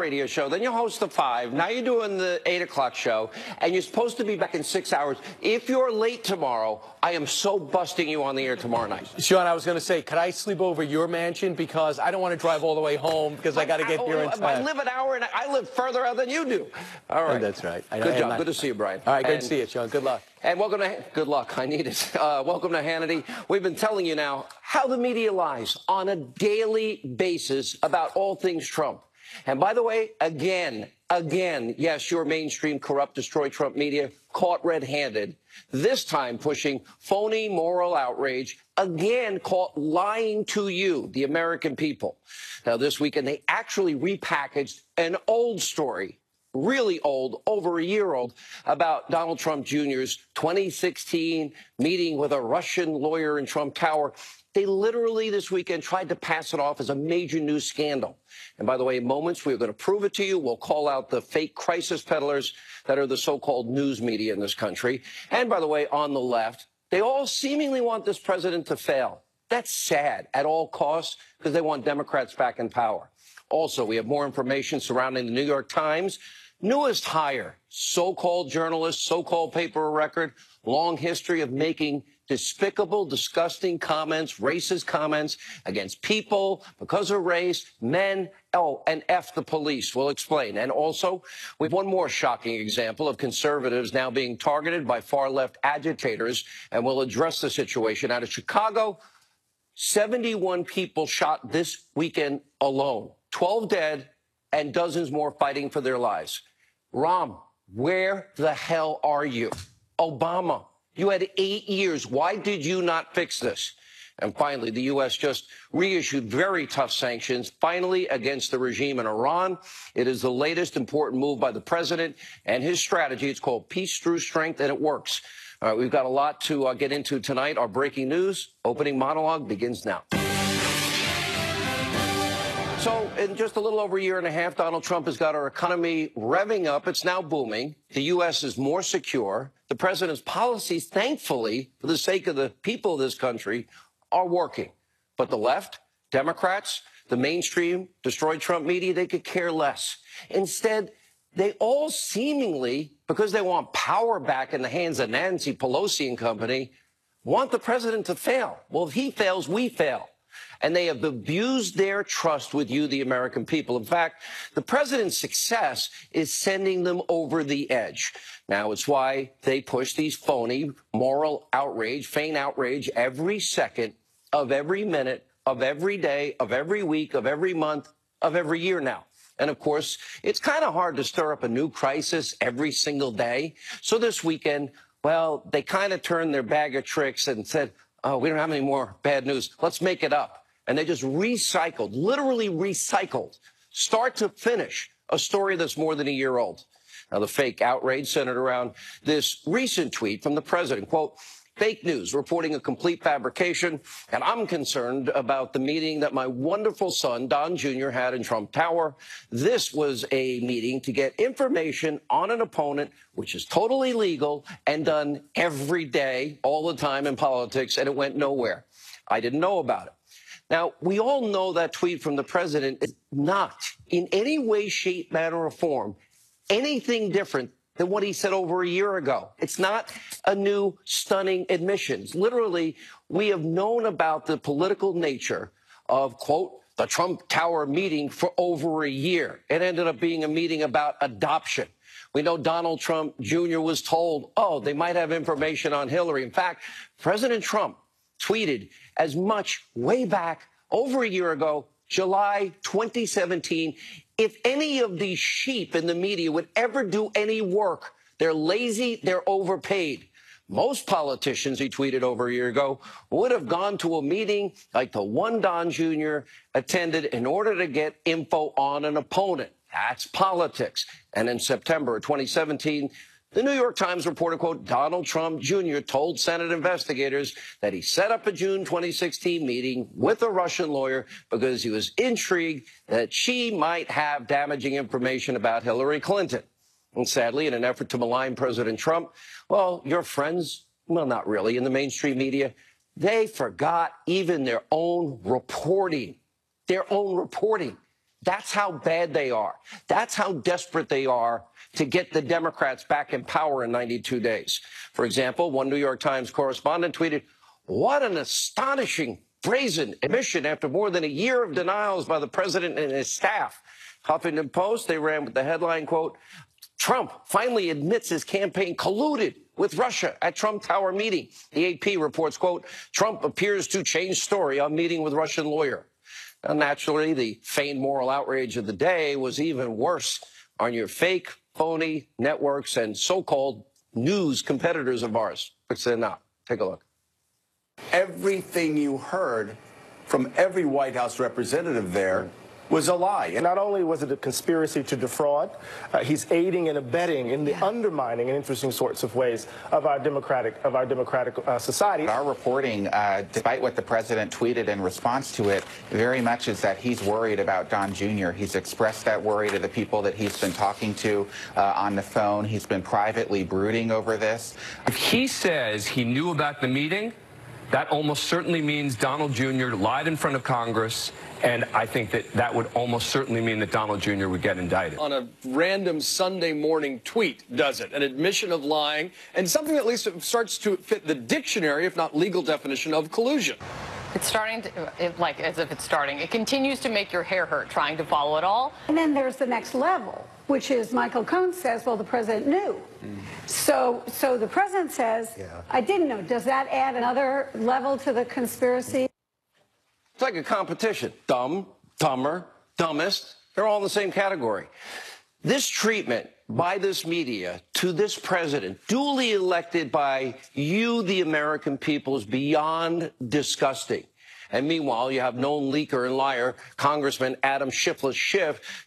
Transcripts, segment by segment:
radio show, then you host the 5, now you're doing the 8 o'clock show, and you're supposed to be back in 6 hours. If you're late tomorrow, I am so busting you on the air tomorrow night. Sean, I was going to say, could I sleep over your mansion? Because I don't want to drive all the way home because I got to get here in time. I live an hour, and I live further out than you do. All right. That's right. Good job. Good to see you, Brian. All right, good to see you, Sean. Good luck. And welcome to, good luck, I need it. Welcome to Hannity. We've been telling you now how the media lies on a daily basis about all things Trump. And by the way, again, yes, your mainstream corrupt, destroy Trump media caught red-handed, this time pushing phony moral outrage, again caught lying to you, the American people. Now, this weekend, they actually repackaged an old story, really old, over a year old, about Donald Trump Jr.'s 2016 meeting with a Russian lawyer in Trump Tower. They literally this weekend tried to pass it off as a major news scandal. And by the way, in moments, we're going to prove it to you. We'll call out the fake crisis peddlers that are the so-called news media in this country. And by the way, on the left, they all seemingly want this president to fail. That's sad at all costs because they want Democrats back in power. Also, we have more information surrounding the New York Times' newest hire, so-called journalist, so-called paper of record, long history of making despicable, disgusting comments, racist comments against people because of race, men, and F the police. We'll explain. And also, we have one more shocking example of conservatives now being targeted by far-left agitators, and we'll address the situation. Out of Chicago, 71 people shot this weekend alone, 12 dead, and dozens more fighting for their lives. Rahm, where the hell are you? Obama, you had 8 years. Why did you not fix this? And finally, the U.S. just reissued very tough sanctions, finally, against the regime in Iran. It is the latest important move by the president and his strategy. It's called Peace Through Strength, and it works. All right, we've got a lot to get into tonight. Our breaking news opening monologue begins now. So in just a little over a year and a half, Donald Trump has got our economy revving up. It's now booming. The U.S. is more secure. The president's policies, thankfully, for the sake of the people of this country, are working. But the left, Democrats, the mainstream, destroyed Trump media, they could care less. Instead, they all seemingly, because they want power back in the hands of Nancy Pelosi and company, want the president to fail. Well, if he fails, we fail. And they have abused their trust with you, the American people. In fact, the president's success is sending them over the edge. Now, it's why they push these phony moral outrage, feign outrage every second of every minute of every day, of every week, of every month, of every year now. And, of course, it's kind of hard to stir up a new crisis every single day. So this weekend, well, they kind of turned their bag of tricks and said, oh, we don't have any more bad news. Let's make it up. And they just recycled, literally recycled, start to finish, a story that's more than a year old. Now, the fake outrage centered around this recent tweet from the president, quote, fake news reporting a complete fabrication, and I'm concerned about the meeting that my wonderful son, Don Jr., had in Trump Tower. This was a meeting to get information on an opponent, which is totally legal and done every day, all the time in politics, and it went nowhere. I didn't know about it. Now, we all know that tweet from the president is not in any way, shape, manner, or form anything different than what he said over a year ago. It's not a new, stunning admission. Literally, we have known about the political nature of, quote, the Trump Tower meeting for over a year. It ended up being a meeting about adoption. We know Donald Trump Jr. was told, oh, they might have information on Hillary. In fact, President Trump tweeted as much way back over a year ago, July 2017, if any of these sheep in the media would ever do any work, they're lazy, they're overpaid. Most politicians, he tweeted over a year ago, would have gone to a meeting like the one Don Jr. attended in order to get info on an opponent. That's politics. And in September of 2017, the New York Times reported, quote, Donald Trump Jr. told Senate investigators that he set up a June 2016 meeting with a Russian lawyer because he was intrigued that she might have damaging information about Hillary Clinton. And sadly, in an effort to malign President Trump, well, your friends, well, not really, in the mainstream media, they forgot even their own reporting. Their own reporting. That's how bad they are. That's how desperate they are to get the Democrats back in power in 92 days. For example, one New York Times correspondent tweeted, "What an astonishing brazen admission after more than a year of denials by the president and his staff." Huffington Post, they ran with the headline, quote, "Trump finally admits his campaign colluded with Russia at Trump Tower meeting." The AP reports, quote, "Trump appears to change story on meeting with Russian lawyer." Now, naturally, the feigned moral outrage of the day was even worse on your fake, phony networks and so-called news competitors of ours. Which they're not. Take a look. Everything you heard from every White House representative there was a lie. And not only was it a conspiracy to defraud, he's aiding and abetting in the undermining in interesting sorts of ways of our democratic society. Our reporting, despite what the president tweeted in response to it, very much is that he's worried about Don Jr. He's expressed that worry to the people that he's been talking to on the phone. He's been privately brooding over this. If he says he knew about the meeting, that almost certainly means Donald Jr. lied in front of Congress, and I think that that would almost certainly mean that Donald Jr. would get indicted. On a random Sunday morning tweet, does it? An admission of lying, and something at least starts to fit the dictionary, if not legal definition, of collusion. It's starting to, like as if it's starting. It continues to make your hair hurt trying to follow it all. And then there's the next level, which is Michael Cohen says, well, the president knew. So the president says, I didn't know. Does that add another level to the conspiracy? It's like a competition. Dumb, dumber, dumbest. They're all in the same category. This treatment by this media to this president, duly elected by you, the American people, is beyond disgusting. And meanwhile, you have known leaker and liar Congressman Adam Schiff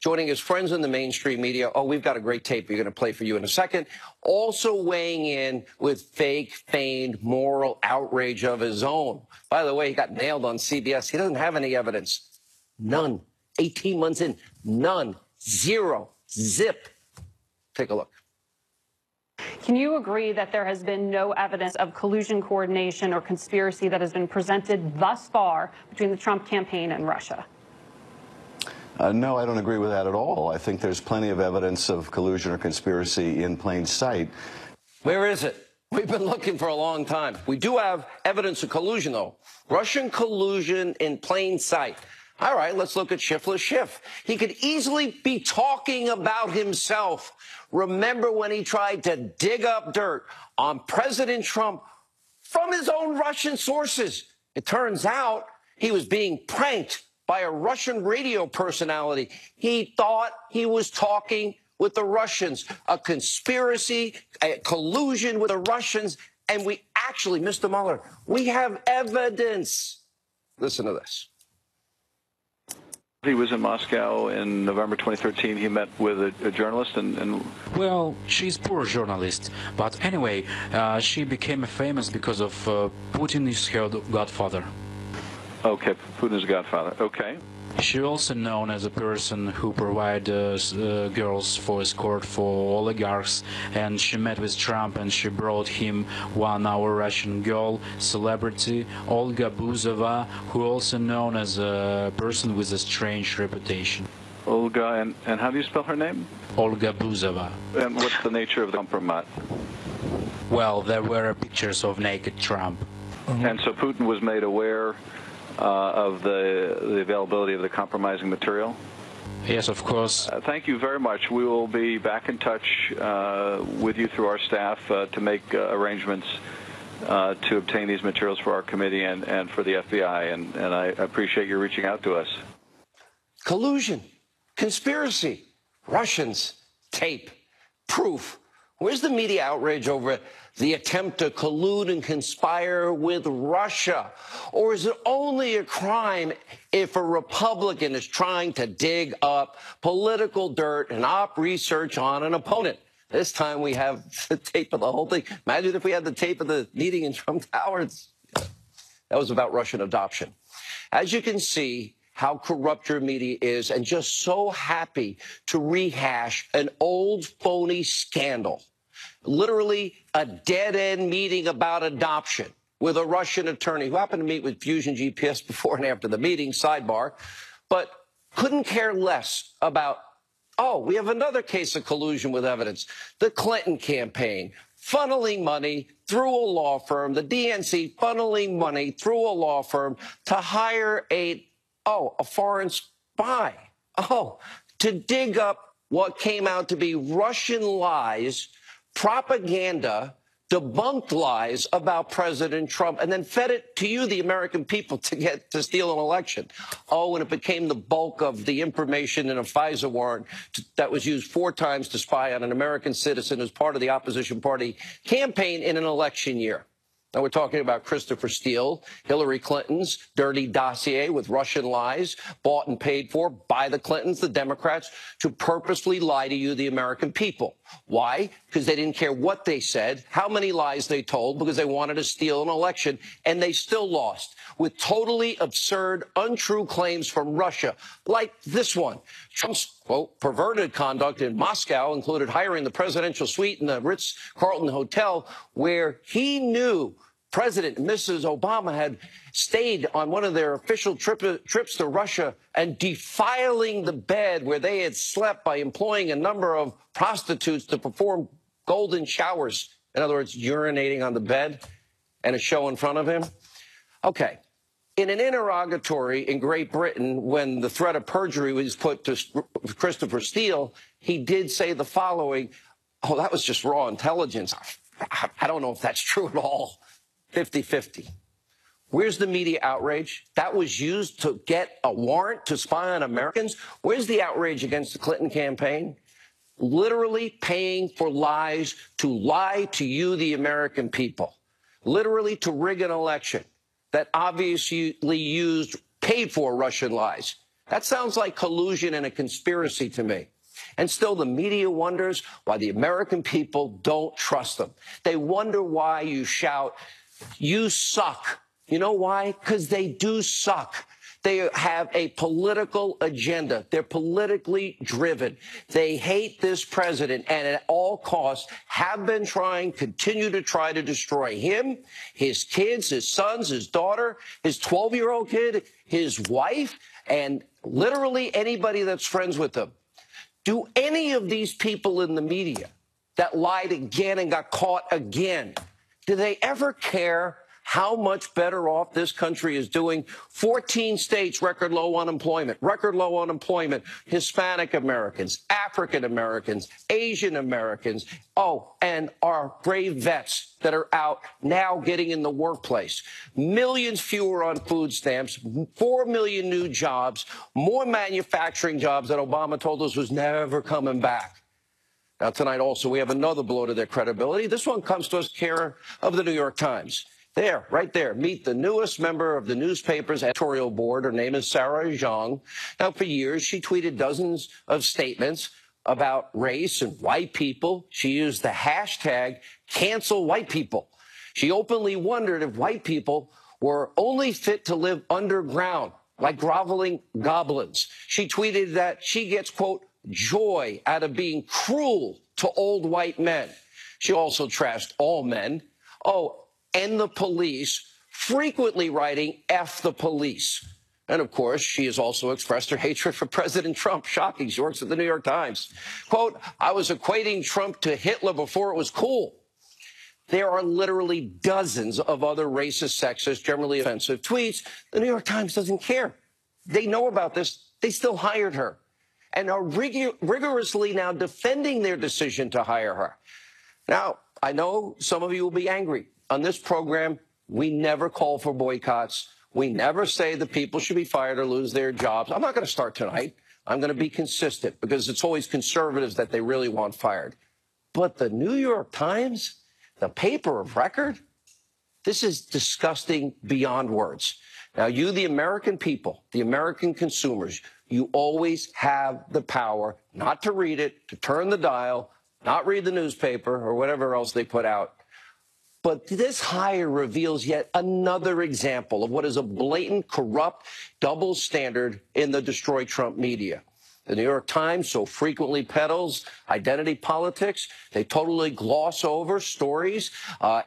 joining his friends in the mainstream media. Oh, we've got a great tape we're going to play for you in a second. Also weighing in with fake, feigned moral outrage of his own. By the way, he got nailed on CBS. He doesn't have any evidence. None. 18 months in. None. Zero. Zip. Take a look. Can you agree that there has been no evidence of collusion, coordination, or conspiracy that has been presented thus far between the Trump campaign and Russia? No, I don't agree with that at all. I think there's plenty of evidence of collusion or conspiracy in plain sight. Where is it? We've been looking for a long time. We do have evidence of collusion, though. Russian collusion in plain sight. All right, let's look at Schiff. He could easily be talking about himself. Remember when he tried to dig up dirt on President Trump from his own Russian sources? It turns out he was being pranked by a Russian radio personality. He thought he was talking with the Russians, a conspiracy, a collusion with the Russians, and we actually, Mr. Mueller, we have evidence. Listen to this. He was in Moscow in November 2013. He met with a journalist and... Well, she's poor journalist, but anyway, she became famous because of Putin is her godfather. Okay, Putin's godfather. Okay. She also known as a person who provides girls for escort for oligarchs, and she met with Trump and she brought him our Russian girl, celebrity, Olga Buzova, who also known as a person with a strange reputation. Olga, and how do you spell her name? Olga Buzova. And what's the nature of the compromise? Well, there were pictures of naked Trump. And so Putin was made aware of the availability of the compromising material? Yes, of course. Thank you very much. We will be back in touch with you through our staff to make arrangements to obtain these materials for our committee and for the FBI, and I appreciate you reaching out to us. Collusion, conspiracy, Russians, tape, proof. Where's the media outrage over the attempt to collude and conspire with Russia? Or is it only a crime if a Republican is trying to dig up political dirt and op research on an opponent? This time we have the tape of the whole thing. Imagine if we had the tape of the meeting in Trump Tower. That was about Russian adoption. As you can see, how corrupt your media is, and just so happy to rehash an old phony scandal. Literally a dead-end meeting about adoption with a Russian attorney who happened to meet with Fusion GPS before and after the meeting, sidebar. But couldn't care less about, oh, we have another case of collusion with evidence. The Clinton campaign funneling money through a law firm, the DNC funneling money through a law firm to hire a foreign spy. To dig up what came out to be Russian lies, propaganda, debunked lies about President Trump, and then fed it to you, the American people, to steal an election. And it became the bulk of the information in a FISA warrant that was used 4 times to spy on an American citizen as part of the opposition party campaign in an election year. Now, we're talking about Christopher Steele, Hillary Clinton's dirty dossier with Russian lies, bought and paid for by the Clintons, the Democrats, to purposely lie to you, the American people. Why? Because they didn't care what they said, how many lies they told, because they wanted to steal an election, and they still lost with totally absurd, untrue claims from Russia, like this one. Trump's, quote, perverted conduct in Moscow included hiring the presidential suite in the Ritz-Carlton Hotel, where he knew President and Mrs. Obama had stayed on one of their official trips to Russia, and defiling the bed where they had slept by employing a number of prostitutes to perform golden showers. In other words, urinating on the bed and a show in front of him. Okay. In an interrogatory in Great Britain, when the threat of perjury was put to Christopher Steele, he did say the following: that was just raw intelligence. I don't know if that's true at all. 50-50. Where's the media outrage? That was used to get a warrant to spy on Americans. Where's the outrage against the Clinton campaign? Literally paying for lies to lie to you, the American people. Literally to rig an election that obviously paid for Russian lies. That sounds like collusion and a conspiracy to me. And still, the media wonders why the American people don't trust them. They wonder why you shout, "You suck." You know why? Because they do suck. They have a political agenda. They're politically driven. They hate this president and at all costs have been continue to try to destroy him, his kids, his sons, his daughter, his 12-year-old kid, his wife, and literally anybody that's friends with them. Do any of these people in the media that lied again and got caught again, do they ever care how much better off this country is doing? 14 states, record low unemployment, Hispanic Americans, African Americans, Asian Americans, and our brave vets that are out now getting in the workplace. Millions fewer on food stamps, 4 million new jobs, more manufacturing jobs that Obama told us was never coming back. Now, tonight also, we have another blow to their credibility. This one comes to us care of the New York Times. There, right there, meet the newest member of the newspaper's editorial board. Her name is Sarah Zhang. Now, for years, she tweeted dozens of statements about race and white people. She used the hashtag cancel white people. She openly wondered if white people were only fit to live underground, like groveling goblins. She tweeted that she gets, quote, joy out of being cruel to old white men. She also trashed all men. And the police, frequently writing F the police. And, of course, she has also expressed her hatred for President Trump. Shocking. She works at the New York Times. Quote, I was equating Trump to Hitler before it was cool. There are literally dozens of other racist, sexist, generally offensive tweets. The New York Times doesn't care. They know about this. They still hired her and are rigorously now defending their decision to hire her. Now, I know some of you will be angry. On this program, we never call for boycotts. We never say that people should be fired or lose their jobs. I'm not going to start tonight. I'm going to be consistent because it's always conservatives that they really want fired. But the New York Times, the paper of record, this is disgusting beyond words. Now, you, the American people, the American consumers, you always have the power not to read it, to turn the dial, not read the newspaper or whatever else they put out. But this hire reveals yet another example of what is a blatant, corrupt, double standard in the Destroy Trump media. The New York Times so frequently peddles identity politics. They totally gloss over stories.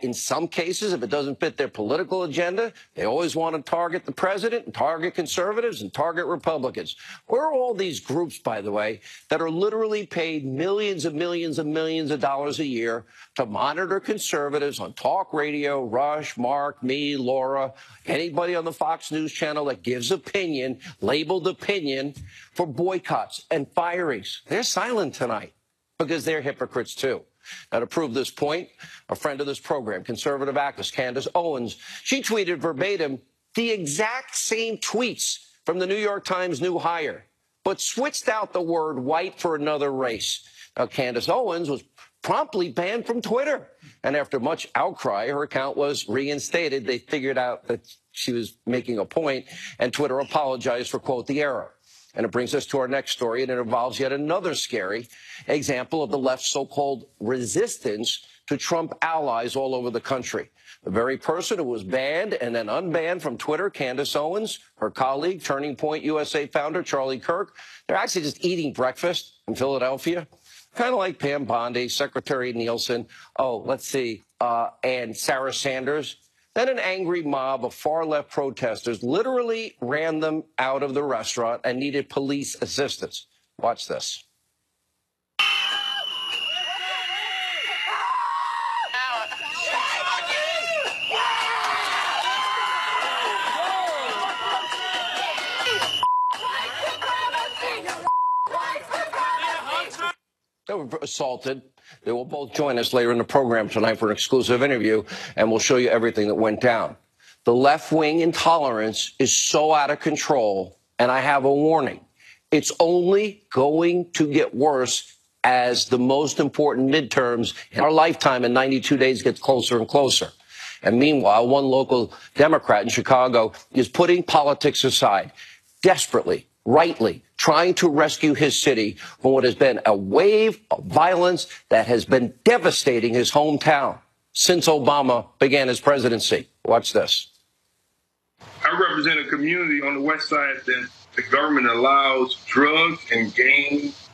In some cases, if it doesn't fit their political agenda, they always want to target the president and target conservatives and target Republicans. Where are all these groups, by the way, that are literally paid millions and millions and millions of dollars a year to monitor conservatives on talk radio, Rush, Mark, me, Laura, anybody on the Fox News channel that gives opinion, labeled opinion, for boycotts and firings? They're silent tonight because they're hypocrites too. Now, to prove this point, a friend of this program, conservative activist Candace Owens, she tweeted verbatim the exact same tweets from the New York Times new hire, but switched out the word white for another race. Now, Candace Owens was promptly banned from Twitter. And after much outcry, her account was reinstated. They figured out that she was making a point, and Twitter apologized for, quote, the error. And it brings us to our next story, and it involves yet another scary example of the left's so-called resistance to Trump allies all over the country. The very person who was banned and then unbanned from Twitter, Candace Owens, her colleague, Turning Point USA founder Charlie Kirk, they're actually just eating breakfast in Philadelphia. Kind of like Pam Bondi, Secretary Nielsen, and Sarah Sanders. Then an angry mob of far-left protesters literally ran them out of the restaurant and needed police assistance. Watch this. They were assaulted. They will both join us later in the program tonight for an exclusive interview, and we'll show you everything that went down. The left-wing intolerance is so out of control, and I have a warning. It's only going to get worse as the most important midterms in our lifetime in 92 days gets closer and closer. And meanwhile, one local Democrat in Chicago is putting politics aside, desperately, rightly, trying to rescue his city from what has been a wave of violence that has been devastating his hometown since Obama began his presidency. Watch this. I represent a community on the west side that the government allows drugs and gangs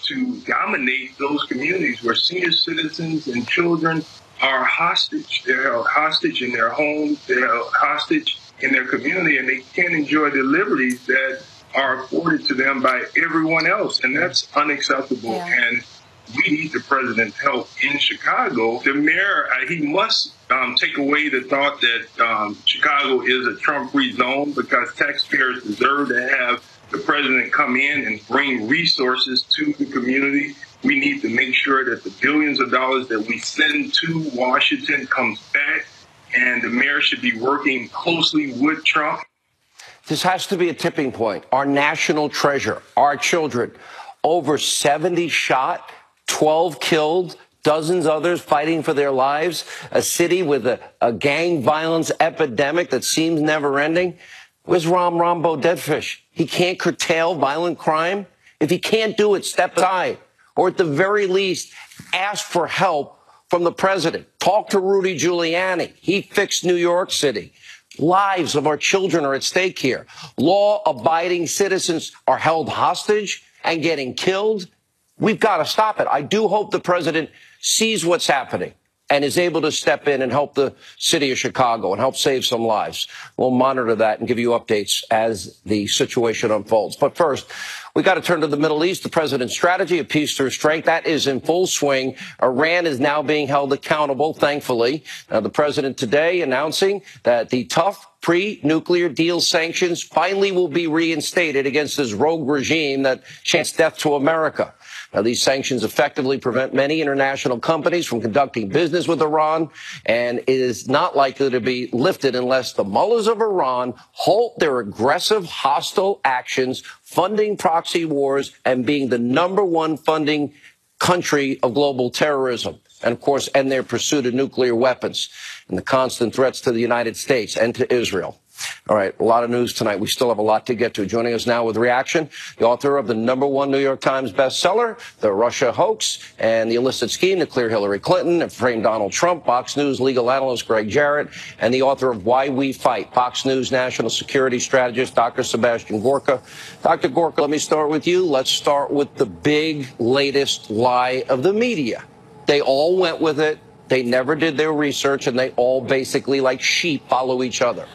to dominate those communities where senior citizens and children are hostage. They're held hostage in their homes. They're held hostage in their community, and they can't enjoy the liberties that are afforded to them by everyone else, and that's unacceptable. Yeah. And we need the president's help in Chicago. The mayor, he must take away the thought that Chicago is a Trump-free zone, because taxpayers deserve to have the president come in and bring resources to the community. We need to make sure that the billions of dollars that we send to Washington comes back, and the mayor should be working closely with Trump. This has to be a tipping point. Our national treasure, our children, over 70 shot, 12 killed, dozens others fighting for their lives, a city with a gang violence epidemic that seems never ending. Where's Rambo Deadfish? He can't curtail violent crime. If he can't do it, step aside, or at the very least, ask for help from the president. Talk to Rudy Giuliani. He fixed New York City. Lives of our children are at stake here. Law-abiding citizens are held hostage and getting killed. We've got to stop it. I do hope the president sees what's happening and is able to step in and help the city of Chicago and help save some lives. We'll monitor that and give you updates as the situation unfolds. But first, we got to turn to the Middle East. The president's strategy of peace through strength, that is in full swing. Iran is now being held accountable, thankfully. The president today announcing that the tough pre-nuclear deal sanctions finally will be reinstated against this rogue regime that chants death to America. Now, these sanctions effectively prevent many international companies from conducting business with Iran, and it is not likely to be lifted unless the mullahs of Iran halt their aggressive, hostile actions, funding proxy wars, and being the #1 funding country of global terrorism. And, of course, end their pursuit of nuclear weapons and the constant threats to the United States and to Israel. All right, a lot of news tonight. We still have a lot to get to. Joining us now with reaction, the author of the #1 New York Times bestseller, The Russia Hoax and the Illicit Scheme to Clear Hillary Clinton and Frame Donald Trump, Fox News legal analyst Greg Jarrett, and the author of Why We Fight, Fox News national security strategist Dr. Sebastian Gorka. Dr. Gorka, let me start with you. Let's start with the big latest lie of the media. They all went with it. They never did their research, and they all basically, like sheep, follow each other.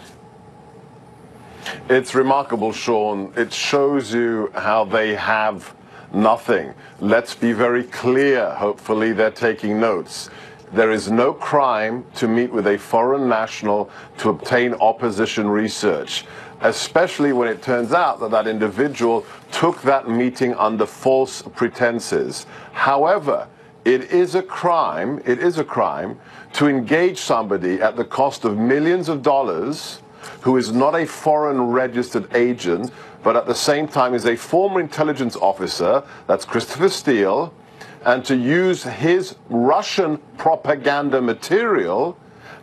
It's remarkable, Sean. It shows you how they have nothing. Let's be very clear. Hopefully they're taking notes. There is no crime to meet with a foreign national to obtain opposition research, especially when it turns out that that individual took that meeting under false pretenses. However, it is a crime to engage somebody at the cost of millions of dollars who is not a foreign registered agent, but at the same time is a former intelligence officer, that's Christopher Steele, and to use his Russian propaganda material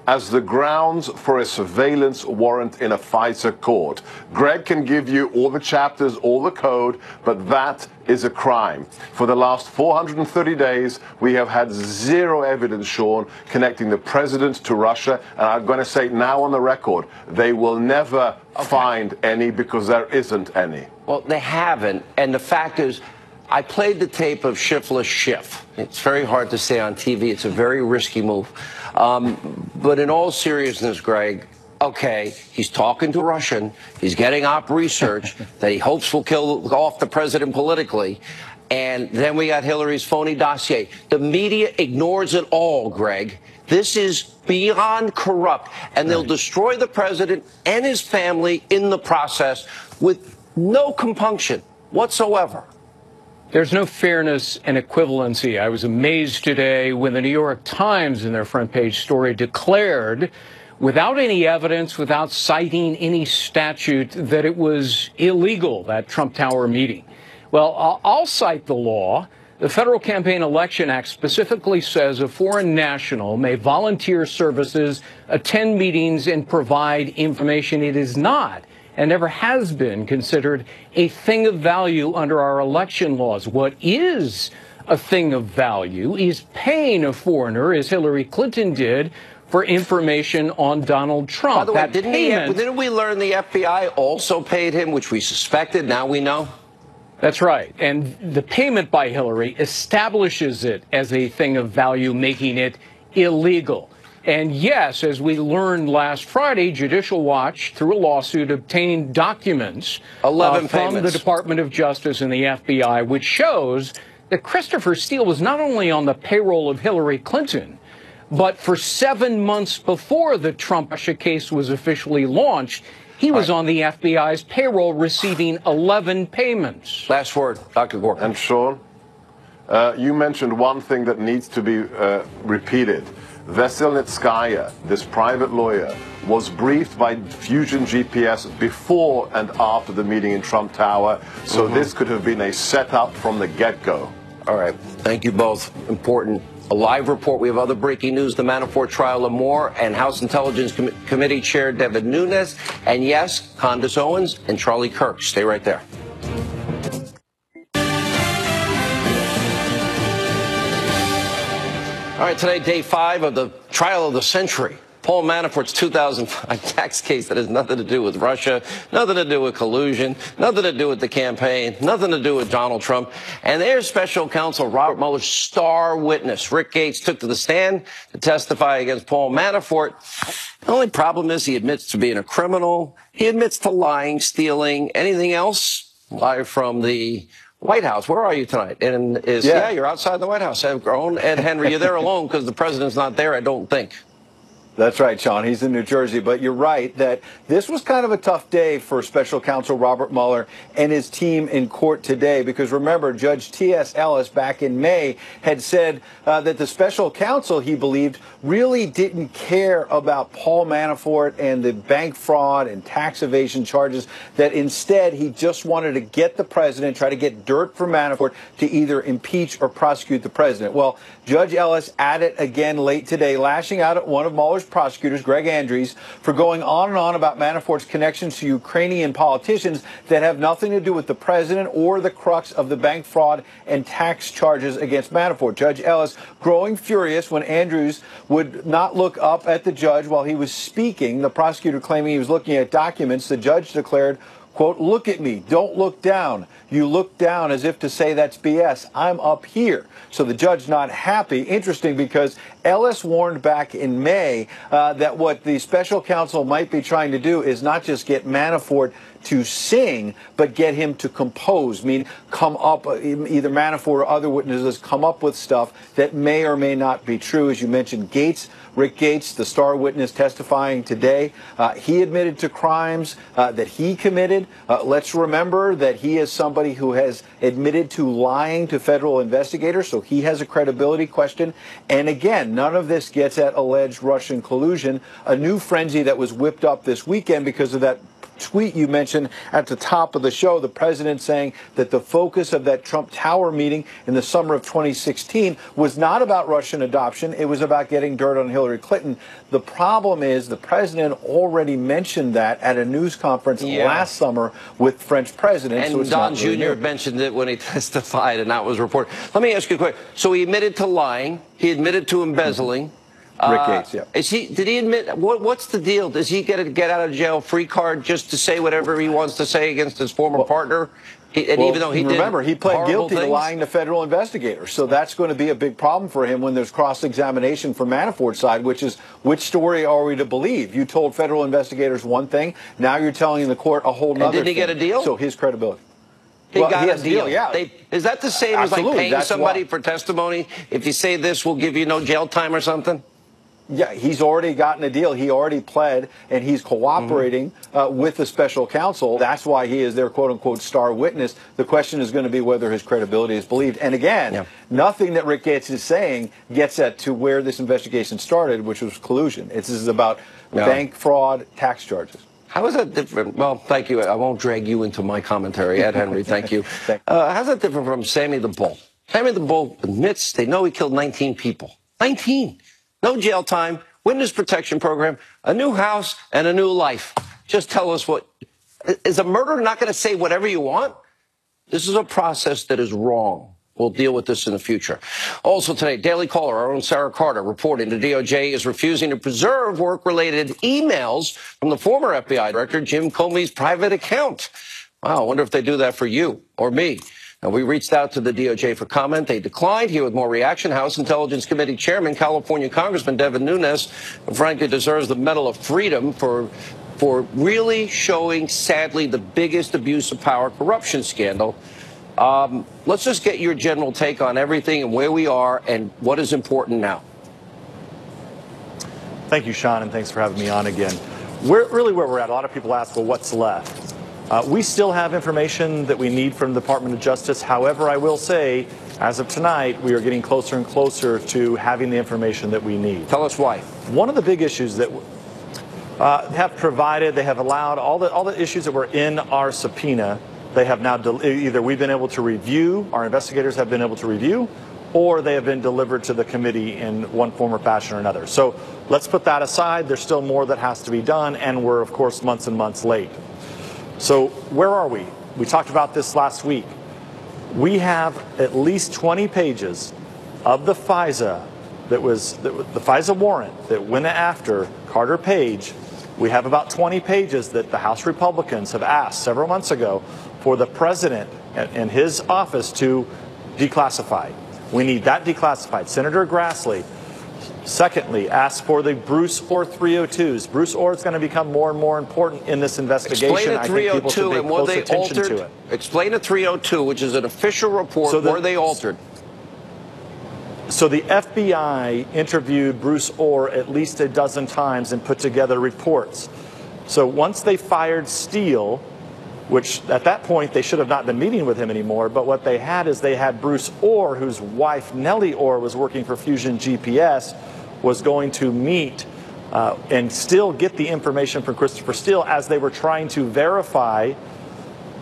as the grounds for a surveillance warrant in a FISA court. Greg can give you all the chapters, all the code, but that is a crime. For the last 430 days, we have had zero evidence, Sean, connecting the president to Russia. And I'm going to say now on the record, they will never find any because there isn't any. Well, they haven't. And the fact is, I played the tape of Shiftless Schiff. It's very hard to say on TV. It's a very risky move. But in all seriousness, Greg, okay, he's talking to a Russian. He's getting op research that he hopes will kill off the president politically. And then we got Hillary's phony dossier. The media ignores it all, Greg. This is beyond corrupt. And they'll destroy the president and his family in the process with no compunction whatsoever. There's no fairness and equivalency. I was amazed today when the New York Times, in their front page story, declared, without any evidence, without citing any statute, that it was illegal, that Trump Tower meeting. Well, I'll cite the law. The Federal Campaign Election Act specifically says a foreign national may volunteer services, attend meetings, and provide information. It is not, and never has been, considered a thing of value under our election laws. What is a thing of value is paying a foreigner, as Hillary Clinton did, for information on Donald Trump. By the way, didn't we learn the FBI also paid him, which we suspected, now we know? That's right. And the payment by Hillary establishes it as a thing of value, making it illegal. And yes, as we learned last Friday, Judicial Watch, through a lawsuit, obtained documents from the Department of Justice and the FBI, which shows that Christopher Steele was not only on the payroll of Hillary Clinton, but for 7 months before the Trump-Russia case was officially launched, he was on the FBI's payroll receiving 11 payments. Last word, Dr. Gorka. And Sean, you mentioned one thing that needs to be repeated. Veselnitskaya, this private lawyer, was briefed by Fusion GPS before and after the meeting in Trump Tower, so this could have been a setup from the get-go. All right. Thank you both. Important. A live report. We have other breaking news, the Manafort trial and more, and House Intelligence Committee Chair Devin Nunes, and yes, Candace Owens and Charlie Kirk. Stay right there. All right, today, day 5 of the trial of the century. Paul Manafort's 2005 tax case that has nothing to do with Russia, nothing to do with collusion, nothing to do with the campaign, nothing to do with Donald Trump. And there's special counsel Robert Mueller's star witness, Rick Gates, took to the stand to testify against Paul Manafort. The only problem is he admits to being a criminal. He admits to lying, stealing, anything else. Live from the White House. Where are you tonight? And yeah, you're outside the White House. I've grown. Ed Henry, you're there alone because the president's not there, I don't think. That's right, Sean. He's in New Jersey. But you're right that this was kind of a tough day for special counsel Robert Mueller and his team in court today, because remember, Judge T.S. Ellis back in May had said that the special counsel, he believed, really didn't care about Paul Manafort and the bank fraud and tax evasion charges, that instead he just wanted to get the president, try to get dirt from Manafort to either impeach or prosecute the president. Well, Judge Ellis at it again late today, lashing out at one of Mueller's U.S. prosecutors, Greg Andrews, for going on and on about Manafort's connections to Ukrainian politicians that have nothing to do with the president or the crux of the bank fraud and tax charges against Manafort. Judge Ellis growing furious when Andrews would not look up at the judge while he was speaking. The prosecutor claiming he was looking at documents. The judge declared, quote, "Look at me, don't look down. You look down as if to say that's BS. I'm up here." So the judge not happy. Interesting, because Ellis warned back in May that what the special counsel might be trying to do is not just get Manafort to sing, but get him to compose, mean come up, either Manafort or other witnesses come up with stuff that may or may not be true. As you mentioned, Rick Gates, the star witness testifying today, he admitted to crimes that he committed. Let's remember that he is somebody who has admitted to lying to federal investigators, so he has a credibility question. And again, none of this gets at alleged Russian collusion, a new frenzy that was whipped up this weekend because of that tweet you mentioned at the top of the show, the president saying that the focus of that Trump Tower meeting in the summer of 2016 was not about Russian adoption. It was about getting dirt on Hillary Clinton. The problem is the president already mentioned that at a news conference last summer with French presidents. And so Don Jr. mentioned it when he testified, and that was reported. Let me ask you a question. So he admitted to lying. He admitted to embezzling. Rick Gates, yeah. Did he admit, what's the deal? Does he get a get out of jail free card just to say whatever he wants to say against his former partner? Even though he remember, he pled guilty to things? lying to federal investigators. So that's going to be a big problem for him when there's cross-examination from Manafort's side, which is, which story are we to believe? You told federal investigators one thing. Now you're telling the court a whole nother thing. Did he get a deal? So his credibility. He got a deal. Yeah. Is that the same as like paying somebody for testimony? If you say this, we'll give you no jail time or something? Yeah, he's already gotten a deal. He already pled, and he's cooperating with the special counsel. That's why he is their quote-unquote star witness. The question is going to be whether his credibility is believed. And again, nothing that Rick Gates is saying gets at to where this investigation started, which was collusion. This is about bank fraud, tax charges. How is that different? Well, thank you. I won't drag you into my commentary. Ed Henry, thank you. How's that different from Sammy the Bull? Sammy the Bull admits they know he killed 19 people. 19. No jail time, witness protection program, a new house, and a new life. Just tell us what. Is a murderer not going to say whatever you want? This is a process that is wrong. We'll deal with this in the future. Also today, Daily Caller, our own Sarah Carter, reporting the DOJ is refusing to preserve work-related emails from the former FBI director, Jim Comey's private account. Wow, I wonder if they do that for you or me. Now, we reached out to the DOJ for comment. They declined. Here with more reaction, House Intelligence Committee Chairman, California Congressman Devin Nunes, who frankly deserves the Medal of Freedom for really showing, sadly, the biggest abuse of power corruption scandal. Let's just get your general take on everything and where we are and what is important now. Thank you, Sean, and thanks for having me on again. Really where we're at, a lot of people ask, well, what's left? We still have information that we need from the Department of Justice. However, I will say, as of tonight, we are getting closer and closer to having the information that we need. Tell us why. One of the big issues that have provided, they have allowed all the issues that were in our subpoena, they have now either we've been able to review, our investigators have been able to review, or they have been delivered to the committee in one form or fashion or another. So let's put that aside. There's still more that has to be done, and we're, of course, months and months late. So where are we? We talked about this last week. We have at least 20 pages of the FISA the FISA warrant that went after Carter Page. We have about 20 pages that the House Republicans have asked several months ago for the president and his office to declassify. We need that declassified. Senator Grassley, secondly, asked for the Bruce Orr 302s. Bruce Orr is going to become more and more important in this investigation. Explain the 302 and were they altered? Explain the 302, which is an official report. So were they altered? So the FBI interviewed Bruce Orr at least a dozen times and put together reports. So once they fired Steele, which at that point they should have not been meeting with him anymore, but what they had is they had Bruce Orr, whose wife Nellie Orr was working for Fusion GPS, was going to meet and still get the information from Christopher Steele as they were trying to verify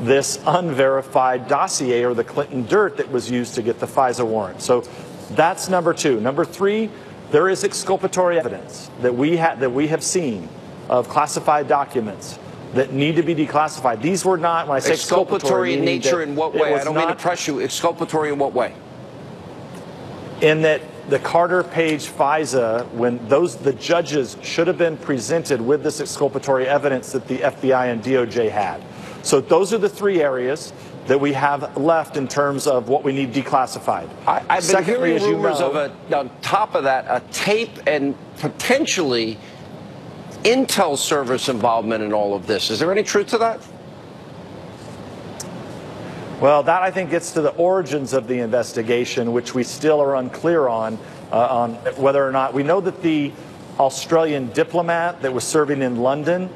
this unverified dossier or the Clinton dirt that was used to get the FISA warrant. So that's number two. Number three, there is exculpatory evidence that we have seen of classified documents that need to be declassified. These were not, when I say exculpatory in nature, in what way? I don't mean to press you. Exculpatory in what way? In that the Carter Page FISA, when the judges should have been presented with this exculpatory evidence that the FBI and DOJ had. So those are the three areas that we have left in terms of what we need declassified. I've been hearing rumors of on top of that, a tape and potentially Intel service involvement in all of this. Is there any truth to that? Well, that I think gets to the origins of the investigation, which we still are unclear on whether or not. We know that the Australian diplomat that was serving in London,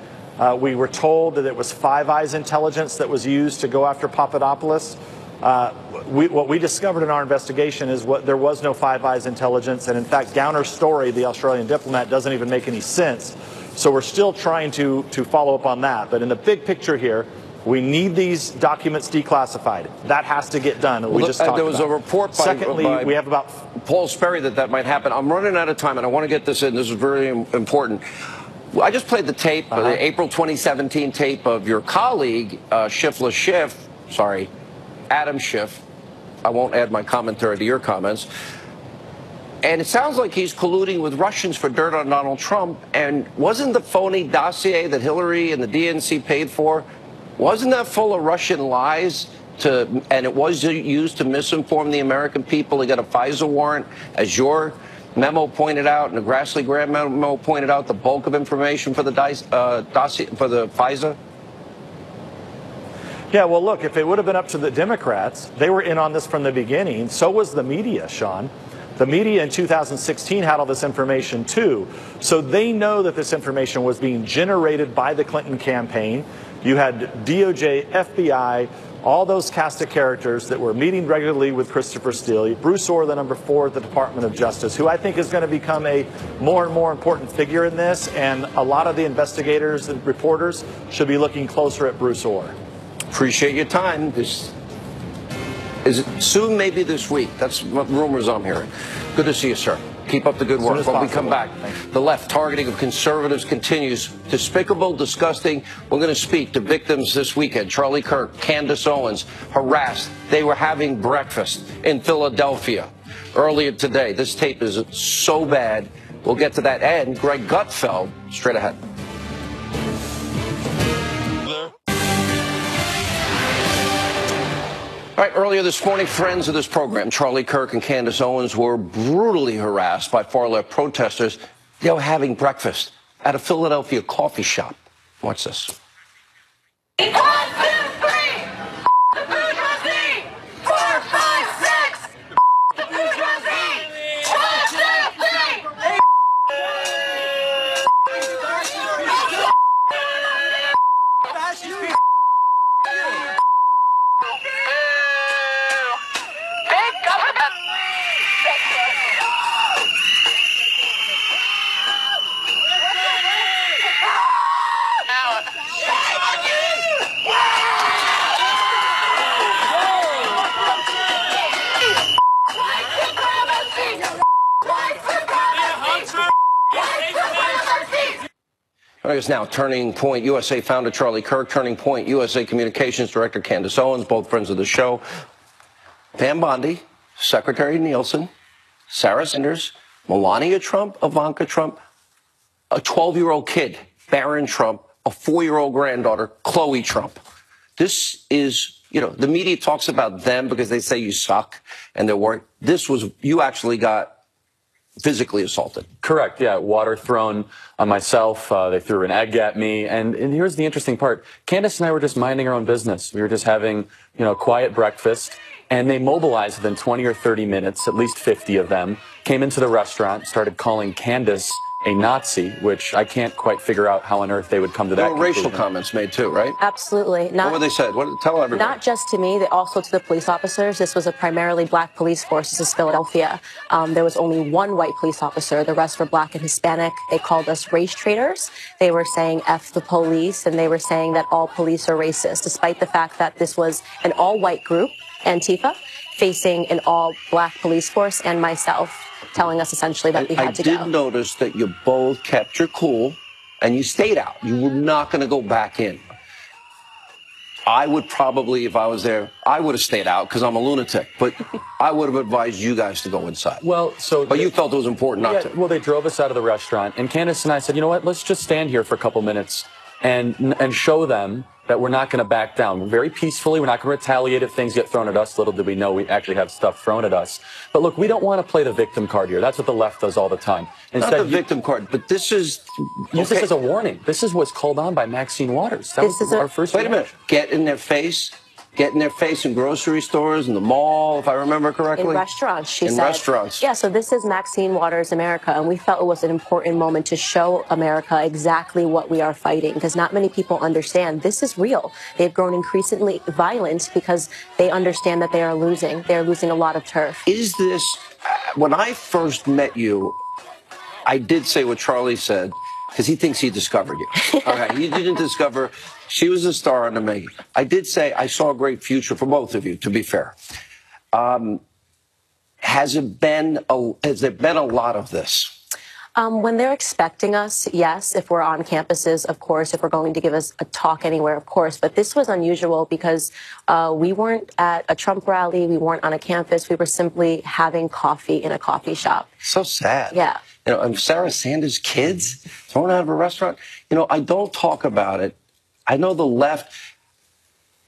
we were told that it was Five Eyes intelligence that was used to go after Papadopoulos. What we discovered in our investigation is there was no Five Eyes intelligence, and in fact, Gowner's story, the Australian diplomat, doesn't even make any sense. So we're still trying to follow up on that. But in the big picture here, we need these documents declassified. That has to get done. We just talked there was about. A report by we have about Paul Sperry that might happen. I'm running out of time, and I want to get this in. This is very important. I just played the tape, the April 2017 tape of your colleague, Adam Schiff. I won't add my commentary to your comments. And it sounds like he's colluding with Russians for dirt on Donald Trump. And wasn't the phony dossier that Hillary and the DNC paid for, wasn't that full of Russian lies? And it was used to misinform the American people to get a FISA warrant, as your memo pointed out, and the Grassley-Graham memo pointed out, the bulk of information for the dossier for the FISA? Yeah, well, look, if it would have been up to the Democrats, they were in on this from the beginning. So was the media, Sean. The media in 2016 had all this information, too. So they know that this information was being generated by the Clinton campaign. You had DOJ, FBI, all those cast of characters that were meeting regularly with Christopher Steele. Bruce Orr, the number 4 at the Department of Justice, who I think is going to become a more and more important figure in this. And a lot of the investigators and reporters should be looking closer at Bruce Orr. Appreciate your time. Is it soon, maybe this week? That's what rumors I'm hearing. Good to see you, sir. Keep up the good work. When we come back, the left targeting of conservatives continues. Despicable, disgusting. We're going to speak to victims this weekend. Charlie Kirk, Candace Owens, harassed. They were having breakfast in Philadelphia earlier today. This tape is so bad. We'll get to that. And Greg Gutfeld, straight ahead. All right, earlier this morning, friends of this program, Charlie Kirk and Candace Owens, were brutally harassed by far-left protesters. They were having breakfast at a Philadelphia coffee shop. Watch this. Is now Turning Point USA founder Charlie Kirk, Turning Point USA Communications Director Candace Owens, both friends of the show. Pam Bondi, Secretary Nielsen, Sarah Sanders, Melania Trump, Ivanka Trump, a 12-year-old kid, Barron Trump, a 4-year-old granddaughter, Chloe Trump. This is, the media talks about them because they say you suck and they're worried. This was, you actually got physically assaulted. Correct, yeah. Water thrown on myself. They threw an egg at me. And here's the interesting part. Candace and I were just minding our own business. We were just having, quiet breakfast. And they mobilized within 20 or 30 minutes, at least 50 of them, came into the restaurant, started calling Candace a Nazi, which I can't quite figure out how on earth they would come to that conclusion. There were racial comments made too, right? Absolutely. What were they said? Tell everybody. Not just to me, also to the police officers. This was a primarily black police force. This is Philadelphia. There was only one white police officer. The rest were black and Hispanic. They called us race traitors. They were saying F the police, and they were saying that all police are racist, despite the fact that this was an all-white group, Antifa. facing an all-black police force and myself telling us essentially that we had to go. I did notice that you both kept your cool and you stayed out. You were not going to go back in. I would probably, if I was there, I would have stayed out because I'm a lunatic. But I would have advised you guys to go inside. Well, but you felt it was important not to. Well, they drove us out of the restaurant, and Candace and I said, you know what? Let's just stand here for a couple minutes and show them that we're not going to back down. Very peacefully, we're not going to retaliate if things get thrown at us. Little did we know we actually have stuff thrown at us. But look, we don't want to play the victim card here. That's what the left does all the time. Instead, not the victim card, but this is... Use this as a warning. This is what's called on by Maxine Waters. That was our first... Wait a minute. Get in their face. Get in their face in grocery stores, in the mall, if I remember correctly. In restaurants, she said. In restaurants. Yeah, so this is Maxine Waters America, and we felt it was an important moment to show America exactly what we are fighting, because not many people understand this is real. They've grown increasingly violent because they understand that they are losing. They're losing a lot of turf. Is this, when I first met you, I did say what Charlie said, because he thinks he discovered you. Okay, you didn't discover. She was a star in the making. I did say I saw a great future for both of you, to be fair. Has there been a lot of this? When they're expecting us, yes. If we're on campuses, of course. If we're going to give us a talk anywhere, of course. But this was unusual because we weren't at a Trump rally. We weren't on a campus. We were simply having coffee in a coffee shop. So sad. Yeah. You know, and Sarah Sanders' kids thrown out of a restaurant. You know, I don't talk about it. I know the left,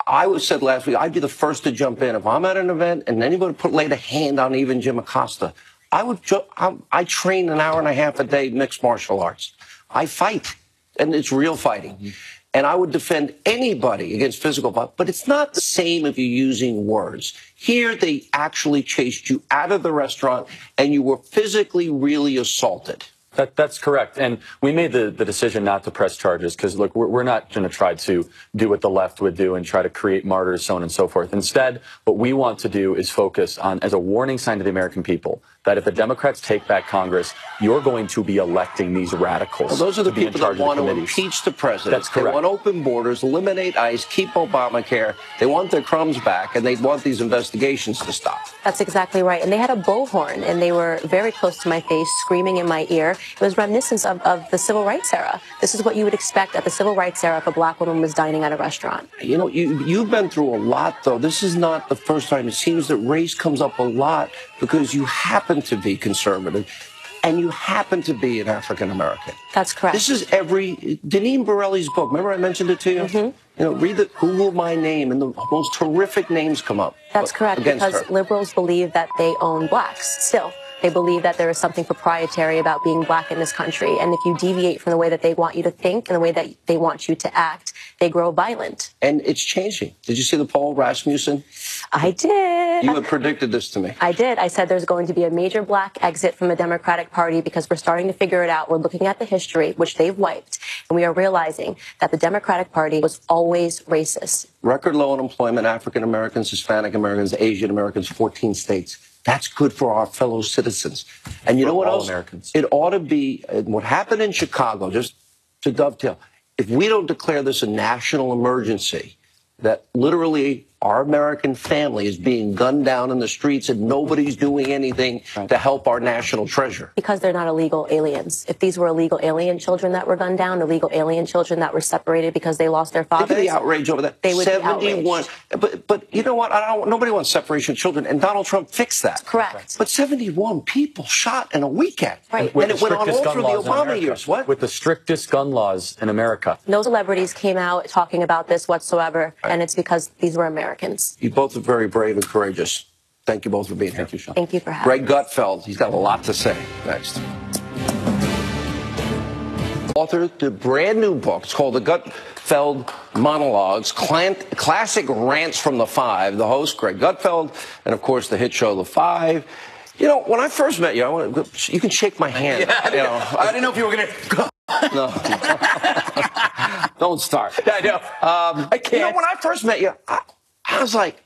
I said last week, I'd be the first to jump in. If I'm at an event and anybody laid a hand on even Jim Acosta, I train an hour and a half a day mixed martial arts. I fight, and it's real fighting. And I would defend anybody against physical violence, but it's not the same if you're using words. Here, they actually chased you out of the restaurant, and you were physically really assaulted. That's correct. And we made the decision not to press charges because, look, we're not going to try to do what the left would do and try to create martyrs, so on and so forth. Instead, what we want to do is focus on, as a warning sign to the American people, that if the Democrats take back Congress, you're going to be electing these radicals. Well, those are the people that want to impeach the president. That's correct. They want open borders, eliminate ICE, keep Obamacare. They want their crumbs back, and they want these investigations to stop. That's exactly right. And they had a bullhorn, and they were very close to my face, screaming in my ear. It was reminiscent of the civil rights era. This is what you would expect at the civil rights era if a black woman was dining at a restaurant. You know, you've been through a lot, though. This is not the first time. It seems that race comes up a lot because you happen to be conservative and you happen to be an African American. That's correct. This is Deneen Borelli's book. Remember I mentioned it to you? Mm-hmm. You know, Google my name, and the most horrific names come up. That's correct, because her. Liberals believe that they own blacks still. They believe that there is something proprietary about being black in this country. And if you deviate from the way that they want you to think and the way that they want you to act, they grow violent. And it's changing. Did you see the Paul Rasmussen? I did. You had predicted this to me. I did. I said there's going to be a major black exit from the Democratic Party because we're starting to figure it out. We're looking at the history, which they've wiped, and we are realizing that the Democratic Party was always racist. Record low unemployment, African Americans, Hispanic Americans, Asian Americans, 14 states. That's good for our fellow citizens. And you know what else? Americans. It ought to be what happened in Chicago, just to dovetail. If we don't declare this a national emergency, that literally our American family is being gunned down in the streets and nobody's doing anything to help our national treasure. Because they're not illegal aliens. If these were illegal alien children that were gunned down, illegal alien children that were separated because they lost their fathers, think of the outrage over that. They would 71. be outraged. But you know what? Nobody wants separation of children, and Donald Trump fixed that. Correct. But 71 people shot in a weekend. Right. And it went on all through the Obama years. What? With the strictest gun laws in America. No celebrities came out talking about this whatsoever, and it's because these were Americans. You both are very brave and courageous. Thank you both for being here. Thank you, Sean. Thank you for having me. Greg Gutfeld, he's got a lot to say. Next. Author the brand new book. It's called The Gutfeld Monologues, Classic Rants from the Five. The host, Greg Gutfeld, and of course the hit show The Five. You know, when I first met you, you can shake my hand. Yeah, you know, I didn't know if you were going to... No. Don't start. I know. I can't. You know, when I first met you, I was like,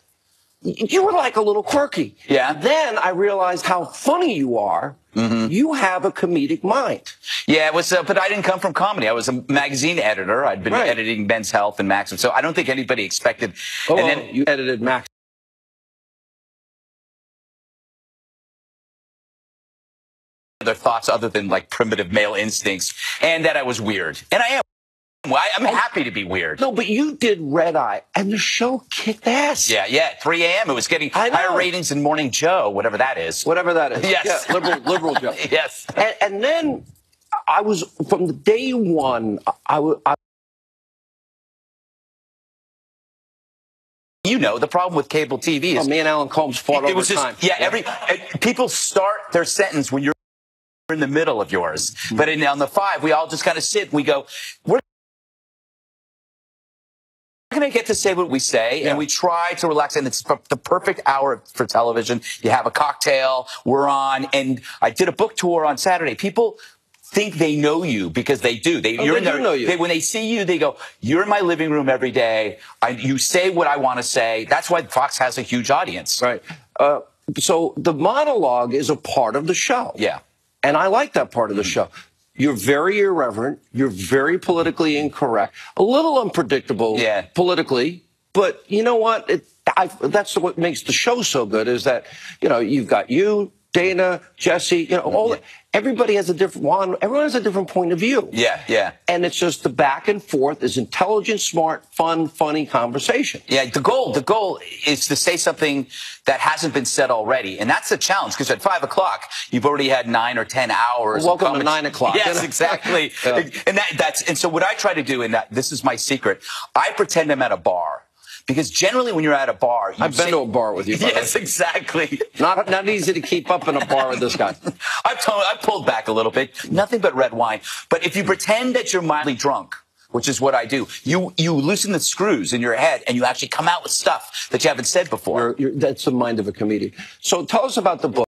you were like a little quirky. Yeah. Then I realized how funny you are. Mm-hmm. You have a comedic mind. Yeah, it was, but I didn't come from comedy. I was a magazine editor. I'd been editing Men's Health and Maxim, so I don't think anybody expected. Oh, and then you edited Maxim. other thoughts other than like primitive male instincts, and that I was weird. And I am. I'm happy to be weird. No, but you did Red Eye, and the show kicked ass. Yeah. 3 a.m. It was getting higher ratings than Morning Joe, whatever that is. Whatever that is. Yes. Yeah, liberal Joe. Yes. And then I was, from the day one, You know, the problem with cable TV is... me and Alan Colmes fought over time. People start their sentence when you're in the middle of yours. But on the 5, we all just kind of sit and we go, we're going to get to say what we say, and we try to relax, and it's the perfect hour for television. You have a cocktail, we're on, and I did a book tour on Saturday. People think they know you because they do. They do know you. When they see you, they go, you're in my living room every day. You say what I want to say. That's why Fox has a huge audience. Right. So the monologue is a part of the show. Yeah. And I like that part of the show. You're very irreverent. You're very politically incorrect. A little unpredictable politically. But you know what? That's what makes the show so good is that, you've got you, Dana, Jesse, everybody has a different one. Everyone has a different point of view. Yeah. And it's just the back and forth is intelligent, smart, fun, funny conversation. Yeah, the goal is to say something that hasn't been said already. And that's the challenge because at 5 o'clock, you've already had 9 or 10 hours. Welcome to 9 o'clock. Yes, exactly. And so what I try to do, and this is my secret, I pretend I'm at a bar. Because generally when you're at a bar... I've been to a bar with you, brother. Yes, exactly. Not easy to keep up in a bar with this guy. I've pulled back a little bit. Nothing but red wine. But if you pretend that you're mildly drunk, which is what I do, you loosen the screws in your head and you actually come out with stuff that you haven't said before. That's the mind of a comedian. So tell us about the book.